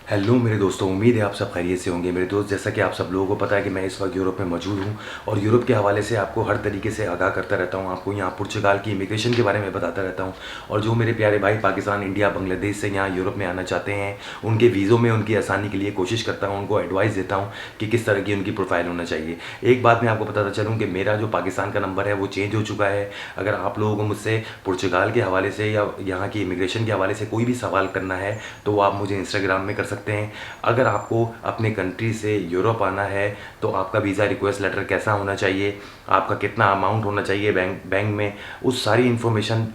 Hello मेरे दोस्तों, उम्मीद है आप सब खैरियत से होंगे। मेरे दोस्त, जैसा कि आप सब लोगों को पता है कि मैं इस वक्त यूरोप में मौजूद हूं और यूरोप के हवाले से आपको हर तरीके से आगाह करता रहता हूं। आपको यहाँ पुर्तगाल की इमिग्रेशन के बारे में बताता रहता हूं और जो मेरे प्यारे भाई पाकिस्तान, इंडिया, बांग्लादेश से यहाँ यूरोप में आना चाहते हैं, उनके वीज़ों में उनकी आसानी के लिए कोशिश करता हूँ, उनको एडवाइस देता हूँ कि किस तरह की उनकी प्रोफाइल होना चाहिए। एक बात मैं आपको बताता चलूँ कि मेरा जो पाकिस्तान का नंबर है वो चेंज हो चुका है। अगर आप लोगों को मुझसे पुर्तगाल के हवाले से या यहाँ की इमिग्रेशन के हवाले से कोई भी सवाल करना है तो वो आप मुझे इंस्टाग्राम में कर सकते हैं। अगर आपको अपने कंट्री से यूरोप आना है तो आपका वीज़ा रिक्वेस्ट लेटर कैसा होना चाहिए, आपका कितना अमाउंट होना चाहिए बैंक में, उस सारी इन्फॉर्मेशन।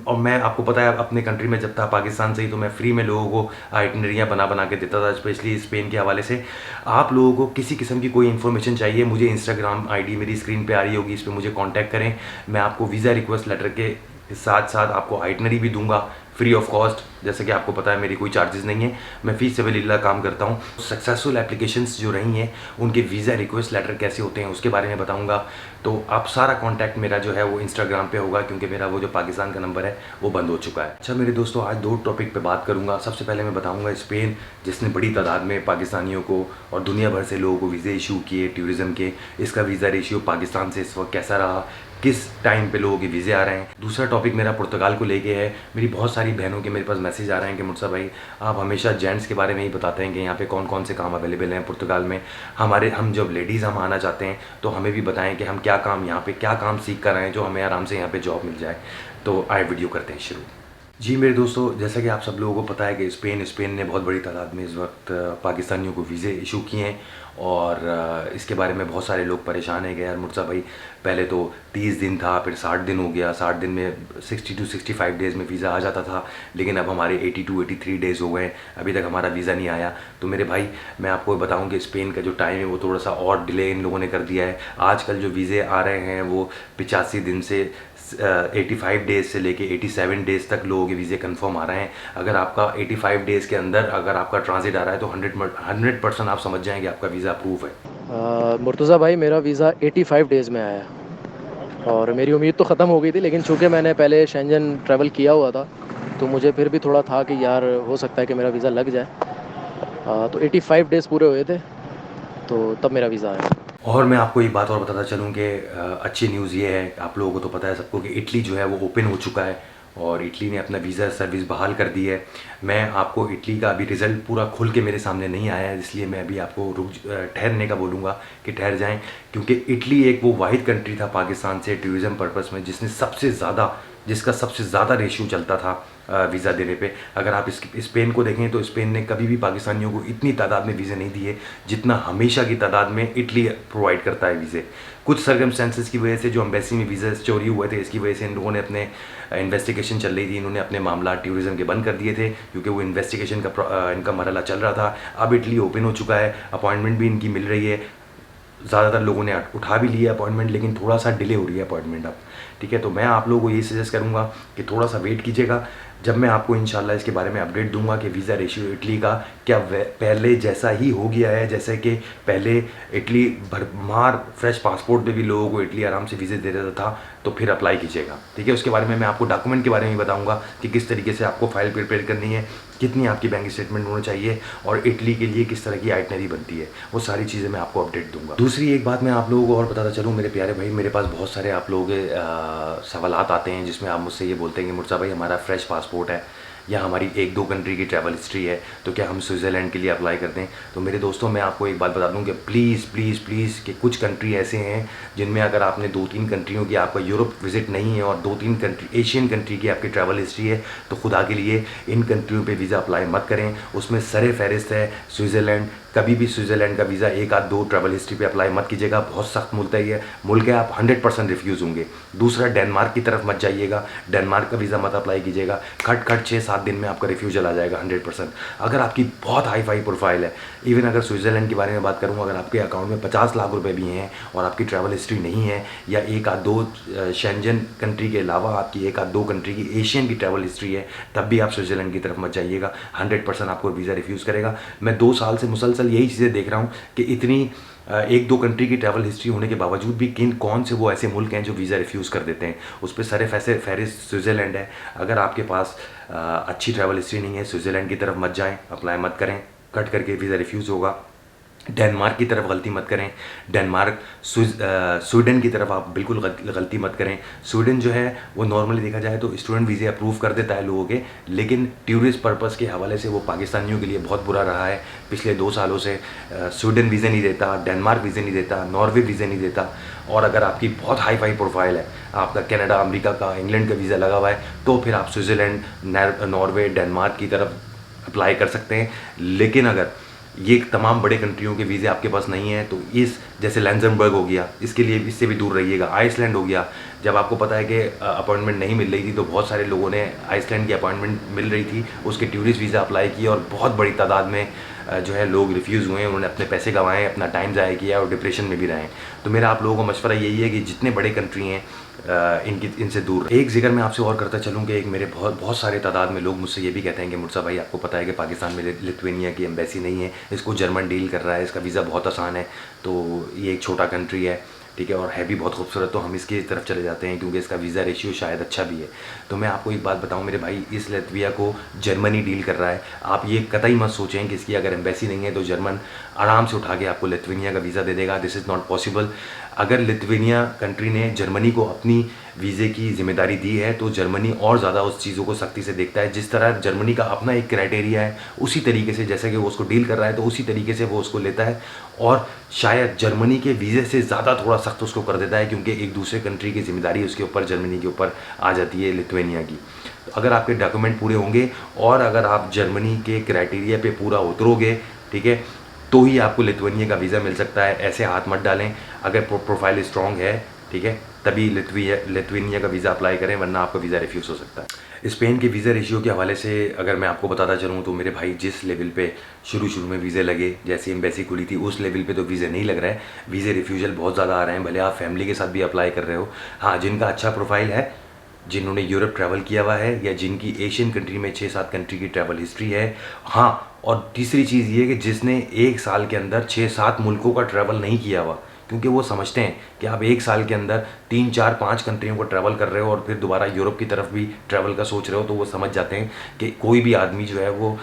और मैं, आपको पता है, अपने कंट्री में जब था पाकिस्तान से ही, तो मैं फ्री में लोगों को आइटनरियाँ बना बना के देता था, स्पेशली स्पेन के हवाले से। आप लोगों को किसी किस्म की कोई इन्फॉर्मेशन चाहिए, मुझे इंस्टाग्राम आईडी मेरी स्क्रीन पे आ रही होगी, इस पर मुझे कांटेक्ट करें। मैं आपको वीज़ा रिक्वेस्ट लेटर के साथ साथ आपको आइटनरी भी दूंगा फ्री ऑफ कॉस्ट। जैसे कि आपको पता है मेरी कोई चार्जेस नहीं है, मैं फ़ी सबिलिल्लाह काम करता हूँ। सक्सेसफुल एप्लीकेशंस जो रही हैं उनके वीज़ा रिक्वेस्ट लेटर कैसे होते हैं उसके बारे में बताऊँगा। तो आप सारा कांटेक्ट मेरा जो है वो इंस्टाग्राम पे होगा, क्योंकि मेरा वो जो पाकिस्तान का नंबर है वो बंद हो चुका है। अच्छा मेरे दोस्तों, आज दो टॉपिक पे बात करूँगा। सबसे पहले मैं बताऊँगा स्पेन, जिसने बड़ी तादाद में पाकिस्तानियों को और दुनिया भर से लोगों को वीज़े इशू किए टूरिज़्म के। इसका वीज़ा रेशियो पाकिस्तान से इस वक्त कैसा रहा, किस टाइम पे लोगों के वीज़े आ रहे हैं। दूसरा टॉपिक मेरा पुर्तगाल को लेके है। मेरी बहुत सारी बहनों के मेरे पास मैसेज आ रहे हैं कि मुर्सा भाई, आप हमेशा जेंट्स के बारे में ही बताते हैं कि यहाँ पे कौन कौन से काम अवेलेबल हैं पुर्तगाल में। हम जब लेडीज़ हम आना चाहते हैं तो हमें भी बताएं कि हम क्या काम यहाँ पे क्या काम सीख कर आएँ जो हमें आराम से यहाँ पे जॉब मिल जाए। तो आए वीडियो करते हैं शुरू। जी मेरे दोस्तों, जैसा कि आप सब लोगों को पता है कि स्पेन ने बहुत बड़ी तादाद में इस वक्त पाकिस्तानियों को वीज़े इशू किए हैं और इसके बारे में बहुत सारे लोग परेशान हैं कि यार मुर्सा भाई, पहले तो 30 दिन था, फिर 60 दिन हो गया, 60 दिन में 60 to 65 डेज़ में वीज़ा आ जाता था, लेकिन अब हमारे 80 to 83 डेज़ हो गए, अभी तक हमारा वीज़ा नहीं आया। तो मेरे भाई, मैं आपको बताऊं कि स्पेन का जो टाइम है वो थोड़ा सा और डिले इन लोगों ने कर दिया है। आजकल जो वीज़े आ रहे हैं वो 85 दिन से 85 डेज़ से लेके 87 डेज़ तक लोगों के वीज़े कंफर्म आ रहे हैं। अगर आपका 85 डेज़ के अंदर अगर आपका ट्रांजिट आ रहा है तो 100% आप समझ जाएं कि आपका वीज़ा अप्रूव है। मुर्तज़ा भाई, मेरा वीज़ा 85 डेज़ में आया और मेरी उम्मीद तो ख़त्म हो गई थी, लेकिन चूँकि मैंने पहले शेंजन ट्रैवल किया हुआ था तो मुझे फिर भी थोड़ा था कि यार हो सकता है कि मेरा वीज़ा लग जाए। तो 85 डेज़ पूरे हुए थे तो तब मेरा वीज़ा आया। और मैं आपको एक बात और बताता चलूँ कि अच्छी न्यूज़ ये है, आप लोगों को तो पता है सबको, कि इटली जो है वो ओपन हो चुका है और इटली ने अपना वीज़ा सर्विस बहाल कर दी है। मैं आपको इटली का अभी रिज़ल्ट पूरा खुल के मेरे सामने नहीं आया है, इसलिए मैं अभी आपको ठहरने का बोलूँगा कि ठहर जाएं, क्योंकि इटली एक वो वाहिद कंट्री था पाकिस्तान से टूरिज़म पर्पस में जिसका सबसे ज़्यादा रेशियो चलता था वीज़ा देने पे। अगर आप स्पेन को देखें तो स्पेन ने कभी भी पाकिस्तानियों को इतनी तादाद में वीज़े नहीं दिए जितना हमेशा की तादाद में इटली प्रोवाइड करता है वीज़े। कुछ सर्कमस्टेंसेस की वजह से जो एम्बेसी में वीज़ा चोरी हुए थे, इसकी वजह से इन लोगों ने अपने इन्वेस्टिगेशन चल रही थी, इन्होंने अपने मामला टूरिज़्म के बंद कर दिए थे, क्योंकि वो इन्वेस्टिगेशन का इनका मरहला चल रहा था। अब इटली ओपन हो चुका है, अपॉइंटमेंट भी इनकी मिल रही है, ज़्यादातर लोगों ने उठा भी लिया अपॉइंटमेंट, लेकिन थोड़ा सा डिले हो रही है अपॉइंटमेंट अब। ठीक है, तो मैं आप लोगों को ये सजेस्ट करूँगा कि थोड़ा सा वेट कीजिएगा, जब मैं आपको इंशाल्लाह इसके बारे में अपडेट दूंगा कि वीज़ा रेशियो इटली का क्या पहले जैसा ही हो गया है, जैसे कि पहले इटली भरमार फ्रेश पासपोर्ट पे भी लोगों को इटली आराम से वीज़े दे देता था, तो फिर अप्लाई कीजिएगा। ठीक है, उसके बारे में मैं आपको डॉक्यूमेंट के बारे में बताऊंगा कि किस तरीके से आपको फ़ाइल प्रिपेयर करनी है, कितनी आपकी बैंक स्टेटमेंट होना चाहिए और इटली के लिए किस तरह की आइटनरी बनती है, वो सारी चीज़ें मैं आपको अपडेट दूंगा। दूसरी एक बात मैं आप लोगों को और बताता चलूँ मेरे प्यारे भाई, मेरे पास बहुत सारे आप लोगों के सवालात आते हैं जिसमें आप मुझसे ये बोलते हैं कि मुर्सा भाई, हमारा फ्रेश पासपोर्ट है या हमारी 1-2 कंट्री की ट्रैवल हिस्ट्री है, तो क्या हम स्विट्ज़रलैंड के लिए अप्लाई करते हैं। तो मेरे दोस्तों, मैं आपको एक बात बता दूं कि प्लीज़ प्लीज़ प्लीज़ कि कुछ कंट्री ऐसे हैं जिनमें अगर आपने 2-3 कंट्रियों की, आपका यूरोप विज़िट नहीं है और 2-3 कंट्री एशियन कंट्री की आपकी ट्रैवल हिस्ट्री है, तो खुदा के लिए इन कंट्रियों पे वीज़ा अप्लाई मत करें। उसमें सरे फहरिस्त है स्विट्ज़रलैंड। कभी भी स्विट्ज़रलैंड का वीज़ा 1-2 ट्रैवल हिस्ट्री पे अप्लाई मत कीजिएगा, बहुत सख्त मुल्क है, आप 100% रिफ्यूज़ होंगे। दूसरा, डेनमार्क की तरफ मत जाइएगा, डेनमार्क का वीज़ा मत अप्लाई कीजिएगा, खट 6-7 दिन में आपका रिफ्यूजल आ जाएगा 100%। अगर आपकी बहुत हाई फाई प्रोफाइल है, इवन अगर स्विट्ज़रलैंड के बारे में बात करूँ, अगर आपके अकाउंट में 50 लाख रुपए भी हैं और आपकी ट्रैवल हिस्ट्री नहीं है, या 1-2 शेंजन कंट्री के अलावा आपकी 1-2 कंट्री की एशियन की ट्रैवल हिस्ट्री है, तब भी आप स्विट्ज़रलैंड की तरफ मत जाइएगा, 100% आपको वीज़ा रिफ्यूज़ करेगा। मैं 2 साल से मुसलसल यही चीज़ें देख रहा हूँ कि इतनी 1-2 कंट्री की ट्रैवल हिस्ट्री होने के बावजूद भी कौन से वो ऐसे मुल्क हैं जो वीज़ा रिफ्यूज़ कर देते हैं। उस पर सरे फहरिस्त स्विट्ज़रलैंड है। अगर आपके पास अच्छी ट्रैवल हिस्ट्री नहीं है, स्विट्ज़रलैंड की तरफ मत जाएं, अप्लाई मत करें, कट करके वीज़ा रिफ्यूज़ होगा। डेनमार्क की तरफ गलती मत करें, डेनमार्क स्वीडन की तरफ आप बिल्कुल गलती मत करें। स्वीडन जो है वो नॉर्मली देखा जाए तो स्टूडेंट वीज़े अप्रूव कर देता है लोगों के, लेकिन टूरिस्ट पर्पज़ के हवाले से वो पाकिस्तानियों के लिए बहुत बुरा रहा है पिछले 2 सालों से। स्वीडन वीज़े नहीं देता, डेनमार्क वीज़े नहीं देता, नॉर्वे वीज़े नहीं देता। और अगर आपकी बहुत हाई फाई प्रोफाइल है, आपका कनाडा, अमेरिका का, इंग्लैंड का वीज़ा लगा हुआ है, तो फिर आप स्विट्ज़रलैंड, नॉर्वे, डेनमार्क की तरफ अप्लाई कर सकते हैं। लेकिन अगर ये तमाम बड़े कंट्रियों के वीज़े आपके पास नहीं है तो इस जैसे लैंजनबर्ग हो गया, इसके लिए इससे भी दूर रहिएगा। आइसलैंड हो गया, जब आपको पता है कि अपॉइंटमेंट नहीं मिल रही थी तो बहुत सारे लोगों ने आइसलैंड की अपॉइंटमेंट मिल रही थी, उसके टूरिस्ट वीज़ा अप्लाई किए और बहुत बड़ी तादाद में जो है लोग रिफ्यूज़ हुए हैं, उन्होंने अपने पैसे गंवाए, अपना टाइम ज़ाया किया और डिप्रेशन में भी रहे। तो मेरा आप लोगों को मशवरा यही है कि जितने बड़े कंट्री हैं इनसे दूर। एक जिक्र मैं आपसे और करता चलूँ कि एक मेरे बहुत सारे तादाद में लोग मुझसे ये भी कहते हैं कि मुर्सा भाई, आपको पता है कि पाकिस्तान में लिथुआनिया की एम्बेसी नहीं है, इसको जर्मन डील कर रहा है, इसका वीज़ा बहुत आसान है, तो ये एक छोटा कंट्री है, ठीक है, और है भी बहुत खूबसूरत, तो हम इसकी तरफ चले जाते हैं क्योंकि इसका वीज़ा रेशियो शायद अच्छा भी है। तो मैं आपको एक बात बताऊं मेरे भाई, इस लतविया को जर्मनी डील कर रहा है। आप ये कतई मत सोचें कि इसकी अगर एम्बेसी नहीं है तो जर्मन आराम से उठा के आपको लिथुआनिया का वीज़ा दे देगा। This is not possible. अगर लिथुआनिया कंट्री ने जर्मनी को अपनी वीज़े की जिम्मेदारी दी है तो जर्मनी और ज़्यादा उस चीज़ों को सख्ती से देखता है। जिस तरह जर्मनी का अपना एक क्राइटेरिया है, उसी तरीके से जैसे कि वो उसको डील कर रहा है तो उसी तरीके से वो उसको लेता है, और शायद जर्मनी के वीज़े से ज़्यादा थोड़ा सख्त उसको कर देता है, क्योंकि एक दूसरे कंट्री की जिम्मेदारी उसके ऊपर, जर्मनी के ऊपर आ जाती है लिथुआनिया की। तो अगर आपके डॉक्यूमेंट पूरे होंगे और अगर आप जर्मनी के क्राइटेरिया पे पूरा उतरोगे, ठीक है, तो ही आपको लिथुआनिया का वीज़ा मिल सकता है। ऐसे हाथ मत डालें। अगर प्रोफाइल स्ट्रॉन्ग है, ठीक है, तभी लिथुआनिया का वीज़ा अप्लाई करें, वरना आपका वीज़ा रिफ्यूज़ हो सकता है। स्पेन के वीज़ा रेशियो के हवाले से अगर मैं आपको बताता चलूँ तो मेरे भाई, जिस लेवल पे शुरू में वीज़े लगे, जैसे एम्बेसी खुली थी, उस लेवल पे तो वीज़े नहीं लग रहा है। वीज़े रिफ्यूज़ल बहुत ज़्यादा आ रहे हैं, भले आप फैमिली के साथ भी अप्लाई कर रहे हो। हाँ, जिनका अच्छा प्रोफाइल है, जिन्होंने यूरोप ट्रैवल किया हुआ है, या जिनकी एशियन कंट्री में 6-7 कंट्री की ट्रैवल हिस्ट्री है। हाँ, और तीसरी चीज़ ये कि जिसने 1 साल के अंदर 6-7 मुल्कों का ट्रैवल नहीं किया हुआ, क्योंकि वो समझते हैं कि आप 1 साल के अंदर 3-4-5 कंट्रियों को ट्रैवल कर रहे हो और फिर दोबारा यूरोप की तरफ भी ट्रैवल का सोच रहे हो, तो वो समझ जाते हैं कि कोई भी आदमी जो है वो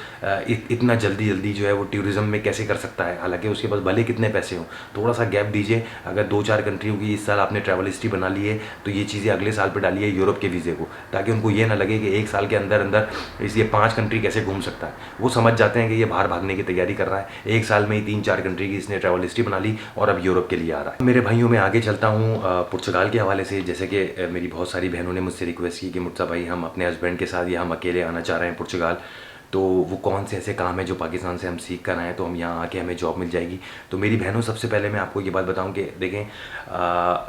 इतना जल्दी जो है वो टूरिज़्म में कैसे कर सकता है, हालांकि उसके पास भले कितने पैसे हों। थोड़ा सा गैप दीजिए। अगर 2-4 कंट्रियों की इस साल आपने ट्रैवल हिस्ट्री बना ली है तो ये चीज़ें अगले साल पर डालिए यूरोप के वीज़े को, ताकि उनको ये ना लगे कि 1 साल के अंदर ये 5 कंट्री कैसे घूम सकता है। वो समझ जाते हैं कि ये बाहर भागने की तैयारी कर रहा है, 1 साल में ही 3-4 कंट्री की इसने ट्रैवल हिस्ट्री बना ली और अब यूरोप के लिए आ रहा है। मेरे भाइयों, मैं आगे चलता हूँ पुर्तगाल के हवाले से। जैसे कि मेरी बहुत सारी बहनों ने मुझसे रिक्वेस्ट की कि मुर्तज़ा भाई, हम अपने हस्बैंड के साथ या हम अकेले आना चाह रहे हैं पुर्तगाल, तो वो कौन से ऐसे काम है जो पाकिस्तान से हम सीख कर आएँ तो हम यहाँ आके हमें जॉब मिल जाएगी। तो मेरी बहनों, सबसे पहले मैं आपको ये बात बताऊँ कि देखें,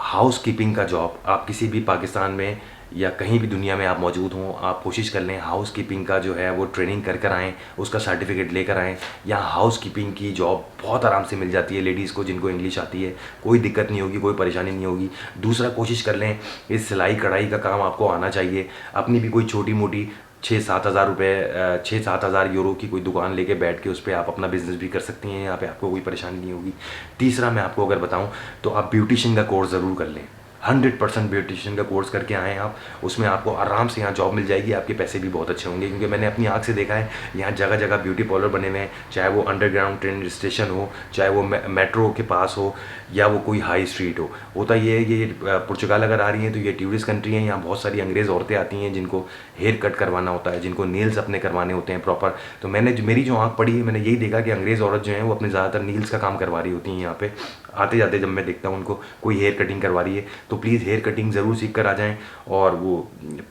हाउस कीपिंग का जॉब आप किसी भी पाकिस्तान में या कहीं भी दुनिया में आप मौजूद हों, आप कोशिश कर लें हाउस कीपिंग का जो है वो ट्रेनिंग कर कर आएँ, उसका सर्टिफिकेट लेकर आएँ। यहाँ हाउस कीपिंग की जॉब बहुत आराम से मिल जाती है लेडीज़ को, जिनको इंग्लिश आती है, कोई दिक्कत नहीं होगी, कोई परेशानी नहीं होगी। दूसरा, कोशिश कर लें इस सिलाई कढ़ाई का काम आपको आना चाहिए। अपनी भी कोई छोटी मोटी 6-7 हज़ार रुपये, 6-7 हज़ार यूरो की कोई दुकान लेके बैठ के उस पर आप अपना बिज़नेस भी कर सकती हैं। यहाँ पे आपको कोई परेशानी नहीं होगी। तीसरा, मैं आपको अगर बताऊँ तो आप ब्यूटिशियन का कोर्स ज़रूर कर लें। 100% ब्यूटिशियन का कोर्स करके आएँ आप, उसमें आपको आराम से यहाँ जॉब मिल जाएगी, आपके पैसे भी बहुत अच्छे होंगे। क्योंकि मैंने अपनी आँख से देखा है, यहाँ जगह जगह ब्यूटी पार्लर बने हुए हैं, चाहे वो अंडरग्राउंड ट्रेन स्टेशन हो, चाहे वो मेट्रो के पास हो, या वो कोई हाई स्ट्रीट हो। होता ये है, ये पुर्तगाल अगर आ रही हैं तो ये टूरिस्ट कंट्री है, यहाँ बहुत सारी अंग्रेज़ औरतें आती हैं जिनको हेयर कट करवाना होता है, जिनको नेल्स अपने करवाने होते हैं प्रॉपर। तो मेरी जो आँख पड़ी है, मैंने यही देखा कि अंग्रेज़ औरत जो है वो अपने ज़्यादातर नील्स का काम करवा रही होती हैं। यहाँ पे आते जाते जब मैं देखता हूँ उनको, कोई हेयर कटिंग करवा रही है, तो प्लीज़ हेयर कटिंग ज़रूर सीख कर आ जाएँ और वो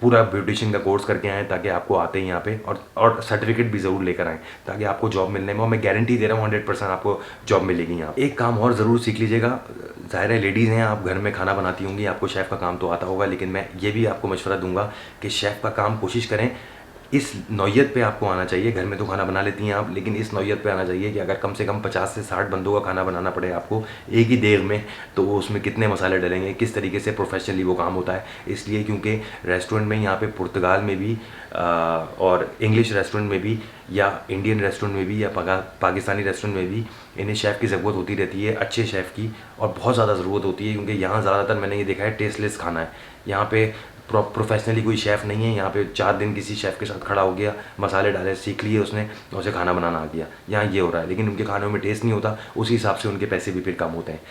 पूरा ब्यूटिशियन का कोर्स करके आएँ, ताकि आपको आते हैं यहाँ पे, और सर्टिफिकेट भी ज़रूर लेकर आएँ, ताकि आपको जॉब मिलने में, मैं गारंटी दे रहा हूँ 100% आपको जॉब मिलेगी यहाँ। एक काम और ज़रूर सीख लीजिएगा। ज़ाहिर है लेडीज़ हैं, आप घर में खाना बनाती होंगी, आपको शेफ़ का काम तो आता होगा, लेकिन मैं ये भी आपको मशवरा दूंगा कि शेफ़ का काम कोशिश करें इस नौयत पे आपको आना चाहिए। घर में तो खाना बना लेती हैं आप, लेकिन इस नौयत पे आना चाहिए कि अगर कम से कम 50 से 60 बंदों का खाना बनाना पड़े आपको एक ही देर में, तो वो उसमें कितने मसाले डलेंगे, किस तरीके से प्रोफेशनली वो काम होता है। इसलिए क्योंकि रेस्टोरेंट में यहाँ पे पुर्तगाल में भी और इंग्लिश रेस्टोरेंट में भी, या इंडियन रेस्टोरेंट में भी, या पाकिस्तानी रेस्टोरेंट में भी इन्हें शेफ़ की ज़रूरत होती रहती है, अच्छे शेफ़ की, और बहुत ज़्यादा ज़रूरत होती है। क्योंकि यहाँ ज़्यादातर मैंने ये देखा है टेस्टलेस खाना है। यहाँ पे प्रोफेशनली कोई शेफ़ नहीं है। यहाँ पे 4 दिन किसी शेफ़ के साथ खड़ा हो गया, मसाले डाले, सीख लिए उसने और उसे खाना बनाना आ गया। यहाँ ये हो रहा है, लेकिन उनके खानों में टेस्ट नहीं होता, उसी हिसाब से उनके पैसे भी फिर कम होते हैं।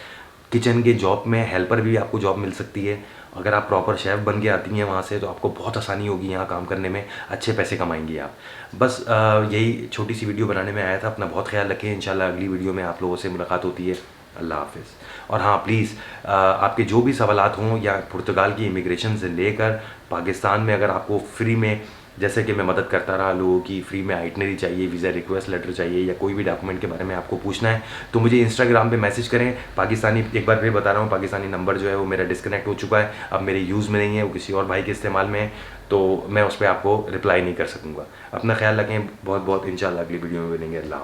किचन के जॉब में हेल्पर भी आपको जॉब मिल सकती है। अगर आप प्रॉपर शेफ़ बन के आती हैं वहाँ से, तो आपको बहुत आसानी होगी यहाँ काम करने में, अच्छे पैसे कमाएंगी आप। बस यही छोटी सी वीडियो बनाने में आया था। अपना बहुत ख्याल रखें। इंशाल्लाह अगली वीडियो में आप लोगों से मुलाकात होती है। अल्लाह हाफ़िज़। और हाँ, प्लीज़ आपके जो भी सवालात हों, या पुर्तगाल की इमिग्रेशन से लेकर पाकिस्तान में अगर आपको फ्री में, जैसे कि मैं मदद करता रहा लोगों की, फ्री में आइटनरी चाहिए, वीज़ा रिक्वेस्ट लेटर चाहिए, या कोई भी डॉक्यूमेंट के बारे में आपको पूछना है, तो मुझे इंस्टाग्राम पे मैसेज करें। पाकिस्तानी, एक बार फिर बता रहा हूँ, पाकिस्तानी नंबर जो है वो मेरा डिस्कनेक्ट हो चुका है, अब मेरे यूज़ में नहीं है, वो किसी और भाई के इस्तेमाल में है, तो मैं उस पर आपको रिप्लाई नहीं कर सकूँगा। अपना ख्याल रखें। बहुत बहुत इंशाल्लाह अगली वीडियो में मिलेंगे। अल्लाह।